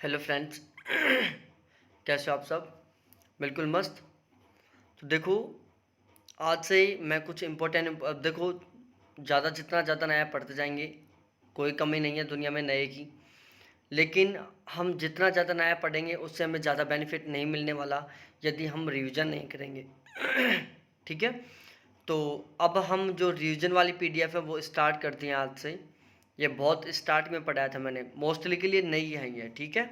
Hello friends. कैसे हो आप सब? बिल्कुल मस्त। तो देखो, आज से मैं कुछ इम्पोर्टेंट देखो, जितना ज़्यादा नया पढ़ते जाएंगे, कोई कमी नहीं है दुनिया में नए की। लेकिन हम जितना ज़्यादा नया पढ़ेंगे उससे हमें ज़्यादा बेनिफिट नहीं मिलने वाला यदि हम रिवीजन नहीं करेंगे। ठीक है। तो अब हम जो रिवीजन वाली पीडीएफ है वो स्टार्ट करते हैं आज से। ये बहुत स्टार्ट में पढ़ाया था मैंने, मोस्टली के लिए नई है ये। ठीक है।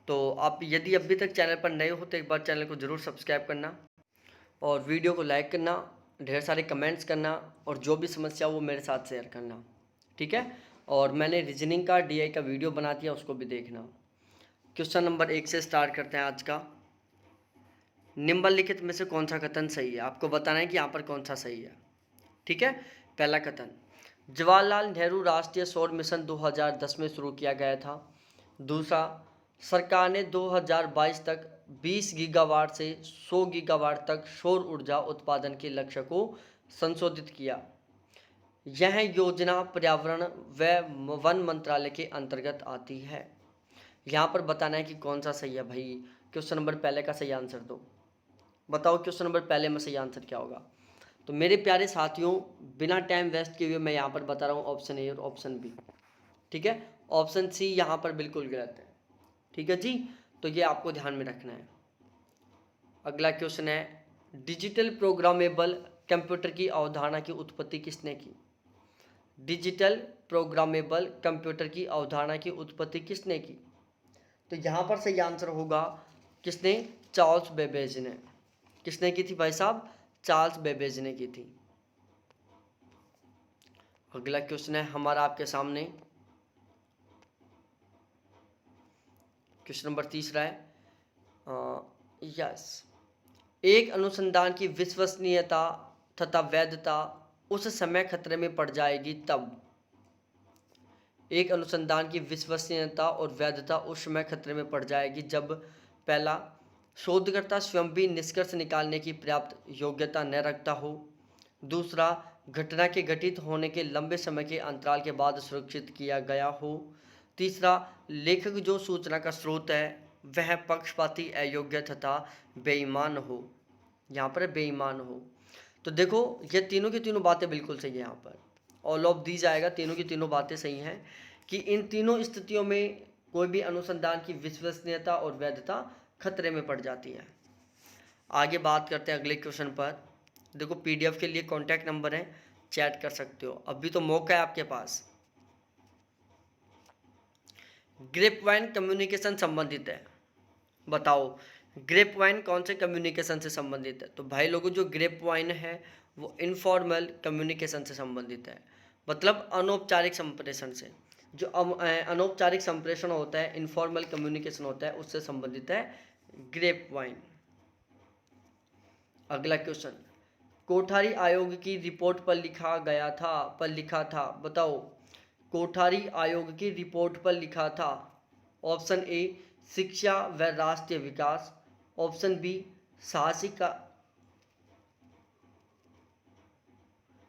तो आप यदि अभी तक चैनल पर नए हो तो एक बार चैनल को ज़रूर सब्सक्राइब करना और वीडियो को लाइक करना, ढेर सारे कमेंट्स करना और जो भी समस्या हो वो मेरे साथ शेयर करना। ठीक है। और मैंने रीजनिंग का डीआई का वीडियो बना दिया, उसको भी देखना। क्वेश्चन नंबर 1 से स्टार्ट करते हैं आज का। निम्नलिखित में से कौन सा कथन सही है? आपको बताना है कि यहाँ पर कौन सा सही है। ठीक है। पहला कथन, जवाहरलाल नेहरू राष्ट्रीय सौर मिशन 2010 में शुरू किया गया था। दूसरा, सरकार ने 2022 तक 20 गीगावाट से 100 गीगावाट तक सौर ऊर्जा उत्पादन के लक्ष्य को संशोधित किया। यह योजना पर्यावरण व वन मंत्रालय के अंतर्गत आती है। यहाँ पर बताना है कि कौन सा सही है भाई। क्वेश्चन नंबर पहले का सही आंसर दो। बताओ क्वेश्चन नंबर पहले में सही आंसर क्या होगा? तो मेरे प्यारे साथियों, बिना टाइम वेस्ट किए हुए मैं यहाँ पर बता रहा हूँ ऑप्शन ए और ऑप्शन बी। ठीक है। ऑप्शन सी यहाँ पर बिल्कुल गलत है। ठीक है जी। तो ये आपको ध्यान में रखना है। अगला क्वेश्चन है, डिजिटल प्रोग्रामेबल कंप्यूटर की अवधारणा की उत्पत्ति किसने की? डिजिटल प्रोग्रामेबल कंप्यूटर की अवधारणा की उत्पत्ति किसने की? तो यहाँ पर सही आंसर होगा किसने? चार्ल्स बेबेज ने। किसने की थी भाई साहब? चार्ल्स बेबेज ने की थी। अगला क्वेश्चन है हमारा आपके सामने, क्वेश्चन नंबर तीसरा है। यस, एक अनुसंधान की विश्वसनीयता तथा वैधता उस समय खतरे में पड़ जाएगी तब। एक अनुसंधान की विश्वसनीयता और वैधता उस समय खतरे में पड़ जाएगी जब पहला, शोधकर्ता स्वयं भी निष्कर्ष निकालने की पर्याप्त योग्यता न रखता हो। दूसरा, घटना के घटित होने के लंबे समय के अंतराल के बाद सुरक्षित किया गया हो। तीसरा, लेखक जो सूचना का स्रोत है वह पक्षपाती, अयोग्य तथा बेईमान हो। यहाँ पर बेईमान हो। तो देखो, ये तीनों की तीनों बातें बिल्कुल सही है। यहाँ पर ऑल ऑफ दीज आएगा, तीनों की तीनों बातें सही हैं कि इन तीनों स्थितियों में कोई भी अनुसंधान की विश्वसनीयता और वैधता खतरे में पड़ जाती है। आगे बात करते हैं अगले क्वेश्चन पर। देखो, पीडीएफ के लिए कॉन्टैक्ट नंबर है, चैट कर सकते हो, अभी तो मौका है आपके पास। ग्रेपवाइन कम्युनिकेशन संबंधित है। बताओ, ग्रेपवाइन कौन से कम्युनिकेशन से संबंधित है? तो भाई लोगों, जो ग्रेपवाइन है वो इनफॉर्मल कम्युनिकेशन से संबंधित है, मतलब अनौपचारिक संप्रेषण से। जो अनौपचारिक संप्रेषण होता है, इनफॉर्मल कम्युनिकेशन होता है, उससे संबंधित है ग्रेपवाइन। अगला क्वेश्चन, कोठारी आयोग की रिपोर्ट पर लिखा था, बताओ, कोठारी आयोग की रिपोर्ट पर लिखा था। ऑप्शन ए, शिक्षा व राष्ट्रीय विकास। ऑप्शन बी, साहसिक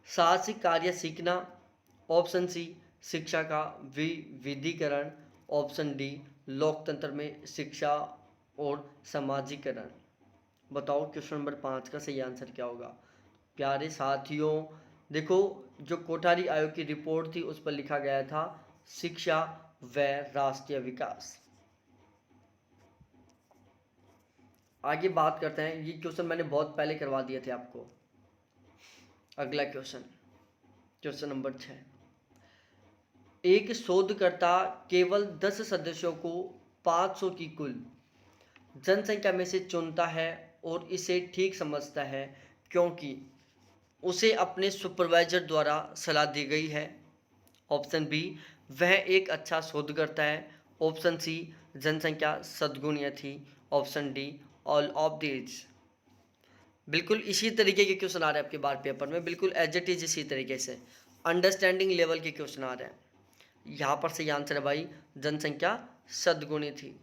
साहसिक कार्य सीखना। ऑप्शन सी, शिक्षा का विविधीकरण। ऑप्शन डी, लोकतंत्र में शिक्षा और समाजीकरण। बताओ क्वेश्चन नंबर 5 का सही आंसर क्या होगा? प्यारे साथियों, देखो, जो कोठारी आयोग की रिपोर्ट थी उस पर लिखा गया था शिक्षा व राष्ट्रीय विकास। आगे बात करते हैं, ये क्वेश्चन मैंने बहुत पहले करवा दिए थे आपको। अगला क्वेश्चन, क्वेश्चन नंबर 6, एक शोधकर्ता केवल 10 सदस्यों को 500 की कुल जनसंख्या में से चुनता है और इसे ठीक समझता है क्योंकि उसे अपने सुपरवाइजर द्वारा सलाह दी गई है। ऑप्शन बी, वह एक अच्छा शोधकर्ता है। ऑप्शन सी, जनसंख्या सद्गुणीय थी। Option D, all of these. बिल्कुल इसी तरीके के क्वेश्चन आ रहे हैं आपके बार पेपर में, बिल्कुल एज इट इज इसी तरीके से अंडरस्टैंडिंग लेवल के क्वेश्चन आ रहे हैं। यहाँ पर सही आंसर है भाई, जनसंख्या सद्गुणी थी।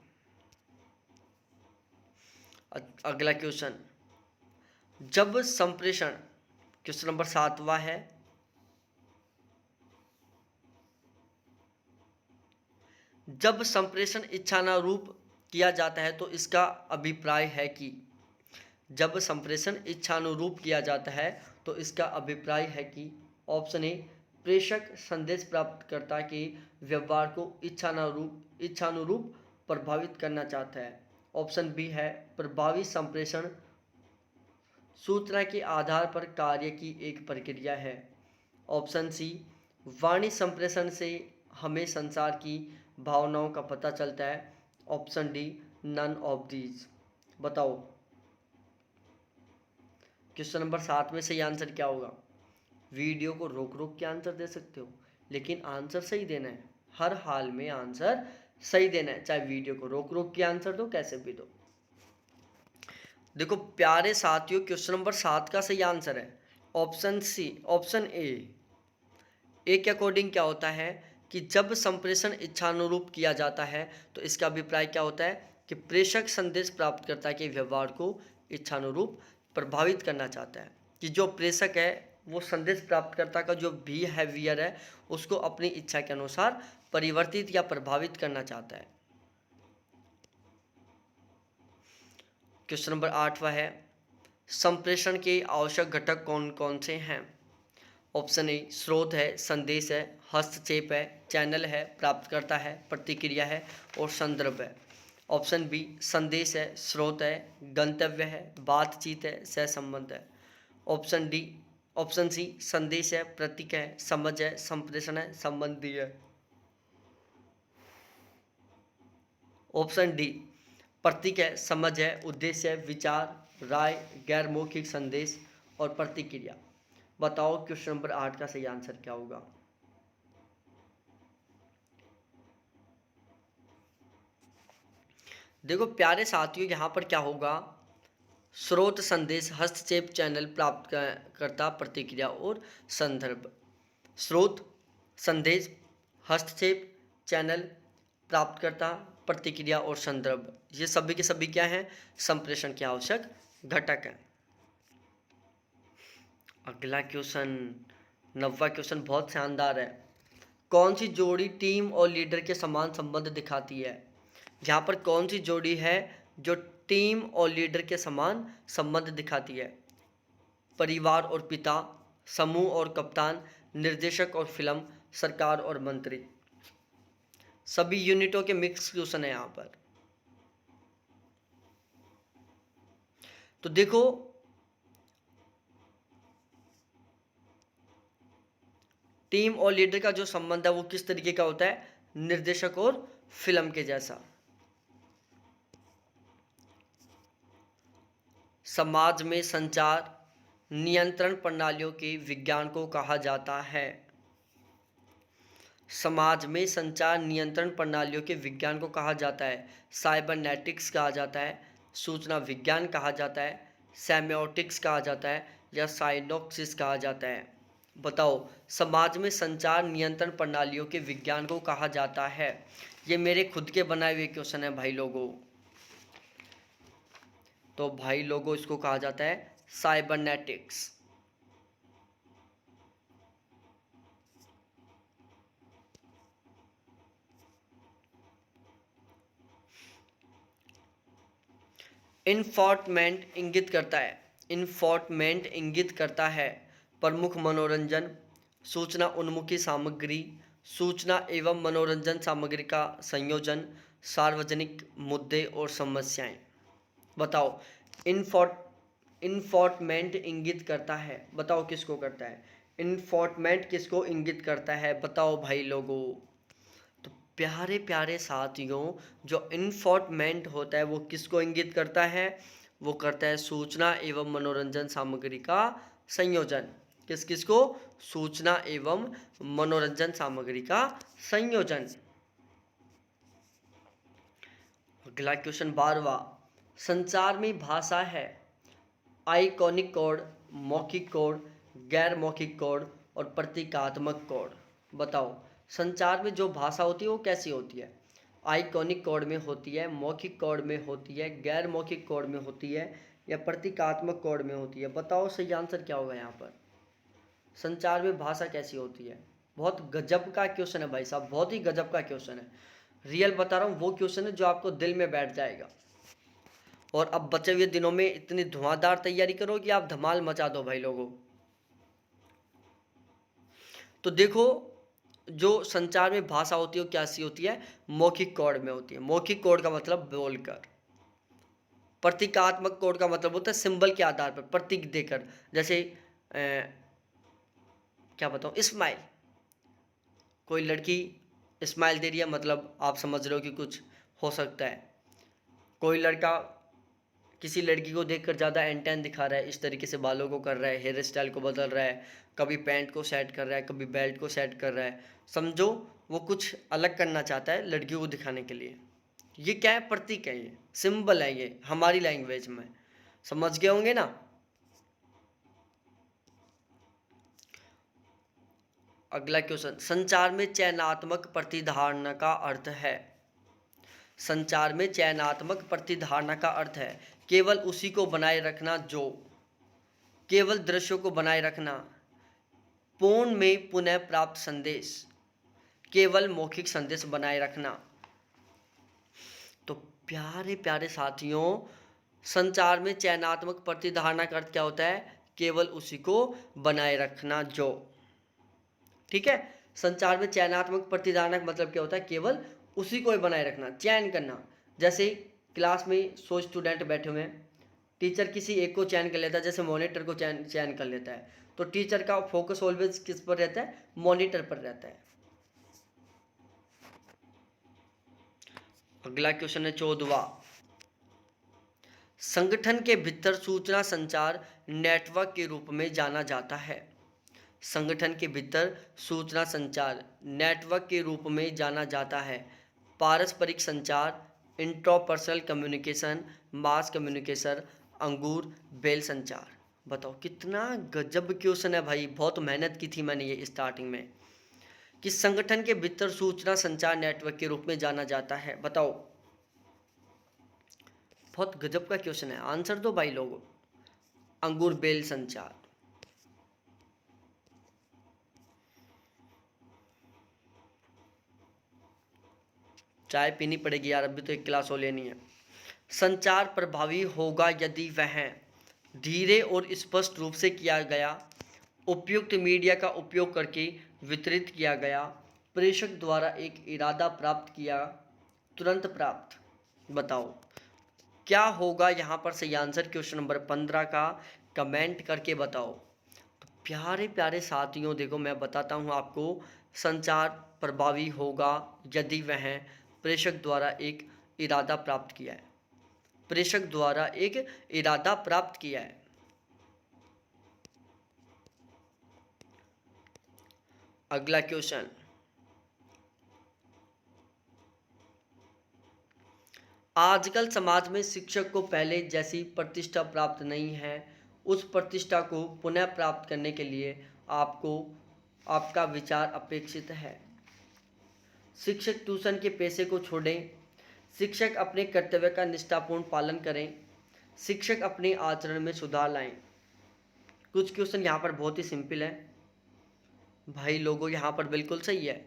अगला क्वेश्चन, जब संप्रेषण, क्वेश्चन नंबर 7वां है, जब संप्रेषण इच्छानुरूप किया जाता है तो इसका अभिप्राय है कि, जब संप्रेषण इच्छानुरूप किया जाता है तो इसका अभिप्राय है कि ऑप्शन ए, प्रेषक संदेश प्राप्तकर्ता के व्यवहार को इच्छानुरूप प्रभावित करना चाहता है। ऑप्शन बी है, प्रभावी संप्रेषण सूचना के आधार पर कार्य की एक प्रक्रिया है। ऑप्शन सी, वाणी संप्रेषण से हमें संसार की भावनाओं का पता चलता है। Option D, none of these. बताओ क्वेश्चन नंबर 7 में सही आंसर क्या होगा। वीडियो को रोक रोक के आंसर दे सकते हो, लेकिन आंसर सही देना है। हर हाल में आंसर सही देना है, चाहे वीडियो को रोक रोक के आंसर दो, कैसे भी दो। देखो प्यारे साथियों, क्वेश्चन नंबर 7 का सही आंसर है ऑप्शन सी, ऑप्शन ए के अकॉर्डिंग क्या होता है कि जब संप्रेषण इच्छानुरूप किया जाता है तो इसका अभिप्राय क्या होता है कि प्रेषक संदेश प्राप्तकर्ता के व्यवहार को इच्छानुरूप प्रभावित करना चाहता है, कि जो प्रेषक है वो संदेश प्राप्तकर्ता का जो बिहेवियर है उसको अपनी इच्छा के अनुसार परिवर्तित या प्रभावित करना चाहता है। क्वेश्चन नंबर 8वां है, संप्रेषण के आवश्यक घटक कौन कौन से हैं। ऑप्शन ए, स्रोत है, संदेश है, हस्तक्षेप है, चैनल है, प्राप्तकर्ता है, प्रतिक्रिया है और संदर्भ है। ऑप्शन बी, संदेश है, स्रोत है, गंतव्य है, बातचीत है, सहसंबंध है। ऑप्शन डी, ऑप्शन सी, संदेश है, प्रतीक है, समझ है, संप्रेषण है, संबंधी है। ऑप्शन डी, प्रतीक है, समझ है, उद्देश्य है, विचार, राय, गैर मौखिक संदेश और प्रतिक्रिया। बताओ क्वेश्चन नंबर 8 का सही आंसर क्या होगा। देखो प्यारे साथियों, यहाँ पर क्या होगा, स्रोत, संदेश, हस्तक्षेप, चैनल, प्राप्तकर्ता, प्रतिक्रिया और संदर्भ। स्रोत, संदेश, हस्तक्षेप, चैनल, प्राप्तकर्ता, प्रतिक्रिया और संदर्भ, ये सभी के सभी क्या हैं, संप्रेषण के आवश्यक घटक हैं। अगला क्वेश्चन, 9वां क्वेश्चन बहुत शानदार है। कौन सी जोड़ी टीम और लीडर के समान संबंध दिखाती है। यहाँ पर कौन सी जोड़ी है जो टीम और लीडर के समान संबंध दिखाती है। परिवार और पिता, समूह और कप्तान, निर्देशक और फिल्म, सरकार और मंत्री। सभी यूनिटों के मिक्स क्वेश्चन है यहाँ पर। तो देखो टीम और लीडर का जो संबंध है वो किस तरीके का होता है, निर्देशक और फिल्म के जैसा। समाज में संचार नियंत्रण प्रणालियों के विज्ञान को कहा जाता है। समाज में संचार नियंत्रण प्रणालियों के विज्ञान को कहा जाता है साइबरनेटिक्स कहा जाता है, सूचना विज्ञान कहा जाता है, सेमियोटिक्स कहा जाता है या साइनोप्सिस कहा जाता है। बताओ समाज में संचार नियंत्रण प्रणालियों के विज्ञान को कहा जाता है। ये मेरे खुद के बनाए हुए क्वेश्चन है भाई लोगों। तो भाई लोगों इसको कहा जाता है साइबरनेटिक्स। इन्फोर्टमेंट इंगित करता है, इन्फोर्टमेंट इंगित करता है प्रमुख मनोरंजन, सूचना उन्मुखी सामग्री, सूचना एवं मनोरंजन सामग्री का संयोजन, सार्वजनिक मुद्दे और समस्याएं। बताओ इन्फोर्टमेंट इंगित करता है, बताओ किसको करता है, इन्फोर्टमेंट किसको इंगित करता है, बताओ भाई लोगों। तो प्यारे प्यारे साथियों, जो इन्फोर्टमेंट होता है वो किसको इंगित करता है, वो करता है सूचना एवं मनोरंजन सामग्री का संयोजन। किस किस को, सूचना एवं मनोरंजन सामग्री का संयोजन। अगला क्वेश्चन 12वां, संचार में भाषा है आइकॉनिक कोड, मौखिक कोड, गैर मौखिक कोड और प्रतीकात्मक कोड। बताओ संचार में जो भाषा होती है वो कैसी होती है, आइकॉनिक कोड में होती है, मौखिक कोड में होती है, गैर मौखिक कोड में होती है या प्रतीकात्मक कोड में होती है। बताओ सही आंसर क्या होगा यहाँ पर। संचार में भाषा कैसी होती है, बहुत गजब का क्वेश्चन है भाई साहब, बहुत ही गजब का क्वेश्चन है। रियल बता रहा हूँ, वो क्वेश्चन है जो आपको दिल में बैठ जाएगा। और अब बचे हुए दिनों में इतनी धुआंधार तैयारी करो कि आप धमाल मचा दो भाई लोगों। तो देखो, जो संचार में भाषा होती है वो कैसी होती है, मौखिक कोड में होती है। मौखिक कोड का मतलब बोलकर। प्रतीकात्मक कोड का मतलब होता है सिंबल के आधार पर, प्रतीक देकर। जैसे क्या बताऊँ, स्माइल, कोई लड़की स्माइल दे रही है, मतलब आप समझ रहे हो कि कुछ हो सकता है। कोई लड़का किसी लड़की को देखकर ज़्यादा एंटेन दिखा रहा है, इस तरीके से बालों को कर रहा है, हेयर स्टाइल को बदल रहा है, कभी पैंट को सेट कर रहा है, कभी बेल्ट को सेट कर रहा है। समझो वो कुछ अलग करना चाहता है लड़कियों को दिखाने के लिए। ये क्या है, प्रतीक है, ये सिंबल है, ये हमारी लैंग्वेज में। समझ गए होंगे ना। अगला क्वेश्चन, संचार में चयनात्मक प्रतिधारणा का अर्थ है। संचार में चयनात्मक प्रतिधारणा का अर्थ है केवल उसी को बनाए रखना जो, केवल दृश्यों को बनाए रखना, पूर्ण में पुनः प्राप्त संदेश, केवल मौखिक संदेश बनाए रखना। तो प्यारे प्यारे साथियों, संचार में चयनात्मक प्रतिधारणा का अर्थ क्या होता है, केवल उसी को बनाए रखना जो। ठीक है, संचार में चयनात्मक प्रतिधारणा का मतलब क्या होता है, केवल उसी को ही बनाए रखना, चयन करना। जैसे क्लास में 100 स्टूडेंट बैठे हुए हैं, टीचर किसी एक को चयन कर लेता है, जैसे मॉनिटर को चयन कर लेता है, तो टीचर का फोकस ऑलवेज किस पर रहता है, मॉनिटर पर रहता है। अगला क्वेश्चन है 14वां, संगठन के भीतर सूचना संचार नेटवर्क के रूप में जाना जाता है। संगठन के भीतर सूचना संचार नेटवर्क के रूप में जाना जाता है। पारस्परिक संचार, इंट्रापर्सनल कम्युनिकेशन, मास कम्युनिकेशन, अंगूर बेल संचार। बताओ कितना गजब क्वेश्चन है भाई, बहुत मेहनत की थी मैंने ये स्टार्टिंग में, कि संगठन के भीतर सूचना संचार नेटवर्क के रूप में जाना जाता है। बताओ, बहुत गजब का क्वेश्चन है, आंसर दो भाई लोगों। अंगूर बेल संचार। चाय पीनी पड़ेगी यार, अभी तो एक गिलास और लेनी है। संचार प्रभावी होगा यदि वह धीरे और स्पष्ट रूप से किया गया, उपयुक्त मीडिया का उपयोग करके वितरित किया गया, प्रेषक द्वारा एक इरादा प्राप्त किया, तुरंत प्राप्त। बताओ क्या होगा यहाँ पर सही आंसर, क्वेश्चन नंबर 15 का कमेंट करके बताओ। तो प्यारे प्यारे साथियों, देखो मैं बताता हूँ आपको, संचार प्रभावी होगा यदि वह प्रेषक द्वारा एक इरादा प्राप्त किया है, प्रेषक द्वारा एक इरादा प्राप्त किया है। अगला क्वेश्चन, आजकल समाज में शिक्षक को पहले जैसी प्रतिष्ठा प्राप्त नहीं है, उस प्रतिष्ठा को पुनः प्राप्त करने के लिए आपको आपका विचार अपेक्षित है। शिक्षक ट्यूशन के पैसे को छोड़ें, शिक्षक अपने कर्तव्य का निष्ठापूर्ण पालन करें, शिक्षक अपने आचरण में सुधार लाएं। कुछ क्वेश्चन यहाँ पर बहुत ही सिंपल है भाई लोगों, यहाँ पर बिल्कुल सही है।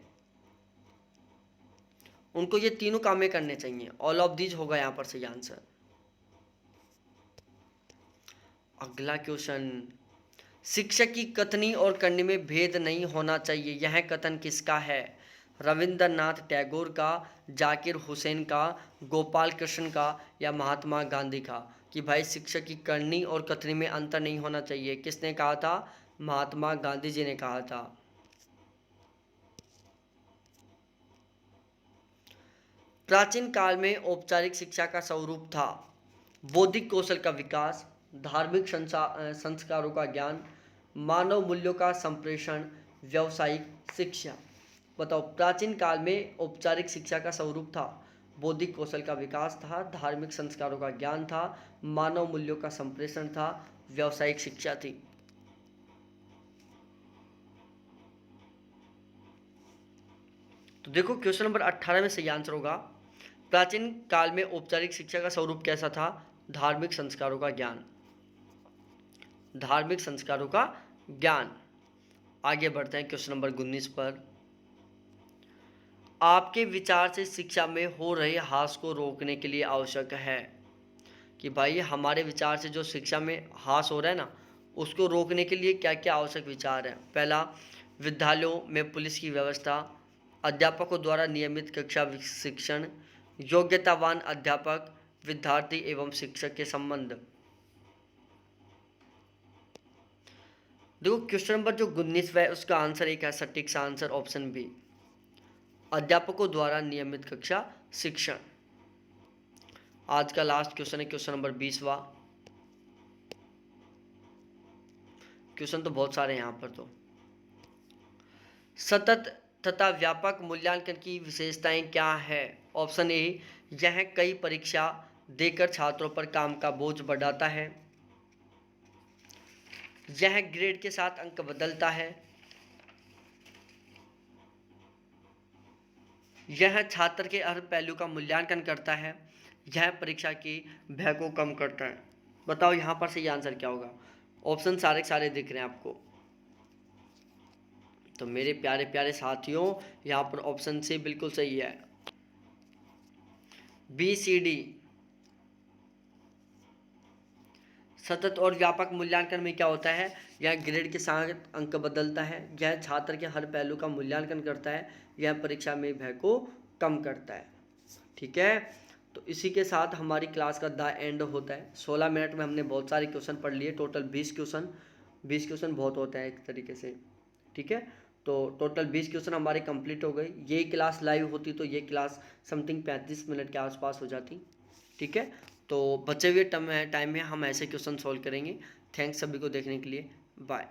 उनको ये तीनों कामें करने चाहिए, ऑल ऑफ दीज होगा यहाँ पर सही आंसर। अगला क्वेश्चन, शिक्षक की कथनी और करनी में भेद नहीं होना चाहिए, यह कथन किसका है? रविंद्रनाथ टैगोर का, जाकिर हुसैन का, गोपाल कृष्ण का, या महात्मा गांधी का? कि भाई शिक्षक की करनी और कथनी में अंतर नहीं होना चाहिए, किसने कहा था? महात्मा गांधी जी ने कहा था। प्राचीन काल में औपचारिक शिक्षा का स्वरूप था बौद्धिक कौशल का विकास, धार्मिक संस्कारों का ज्ञान, मानव मूल्यों का संप्रेषण, व्यावसायिक शिक्षा। बताओ, प्राचीन काल में औपचारिक शिक्षा का स्वरूप था बौद्धिक कौशल का विकास था, धार्मिक संस्कारों का ज्ञान था, मानव मूल्यों का संप्रेषण था, व्यावसायिक शिक्षा थी। तो देखो क्वेश्चन नंबर 18 में सही आंसर होगा, प्राचीन काल में औपचारिक शिक्षा का स्वरूप कैसा था? धार्मिक संस्कारों का ज्ञान, धार्मिक संस्कारों का ज्ञान। आगे बढ़ते हैं क्वेश्चन नंबर 19 पर। आपके विचार से शिक्षा में हो रहे ह्रास को रोकने के लिए आवश्यक है। कि भाई हमारे विचार से जो शिक्षा में ह्रास हो रहा है ना, उसको रोकने के लिए क्या क्या आवश्यक विचार हैं। पहला, विद्यालयों में पुलिस की व्यवस्था, अध्यापकों द्वारा नियमित कक्षा शिक्षण, योग्यतावान अध्यापक, विद्यार्थी एवं शिक्षक के संबंध। देखो क्वेश्चन नंबर जो 19 है उसका आंसर एक है सटीक सा आंसर ऑप्शन बी, अध्यापकों द्वारा नियमित कक्षा शिक्षण। आज का लास्ट क्वेश्चन है क्वेश्चन नंबर 20वां। क्वेश्चन तो बहुत सारे हैं यहाँ पर। तो सतत तथा व्यापक मूल्यांकन की विशेषताएं क्या है। ऑप्शन ए, यह कई परीक्षा देकर छात्रों पर काम का बोझ बढ़ाता है। यह ग्रेड के साथ अंक बदलता है। यह छात्र के हर पहलू का मूल्यांकन करता है। यह परीक्षा की भय को कम करता है। बताओ यहाँ पर सही आंसर क्या होगा। ऑप्शन सारे के सारे दिख रहे हैं आपको। तो मेरे प्यारे प्यारे साथियों, यहाँ पर ऑप्शन सी बिल्कुल सही है, बी सी डी। सतत और व्यापक मूल्यांकन में क्या होता है, यह ग्रेड के साथ अंक बदलता है, यह छात्र के हर पहलू का मूल्यांकन करता है, यह परीक्षा में भय को कम करता है। ठीक है, तो इसी के साथ हमारी क्लास का द एंड होता है। 16 मिनट में हमने बहुत सारे क्वेश्चन पढ़ लिए, टोटल 20 क्वेश्चन। 20 क्वेश्चन बहुत होता है एक तरीके से। ठीक है, तो टोटल 20 क्वेश्चन हमारे कंप्लीट हो गए। ये क्लास लाइव होती तो ये क्लास समथिंग 35 मिनट के आसपास हो जाती। ठीक है, तो बचे हुए टाइम में हम ऐसे क्वेश्चन सॉल्व करेंगे। थैंक्स सभी को देखने के लिए, बाय।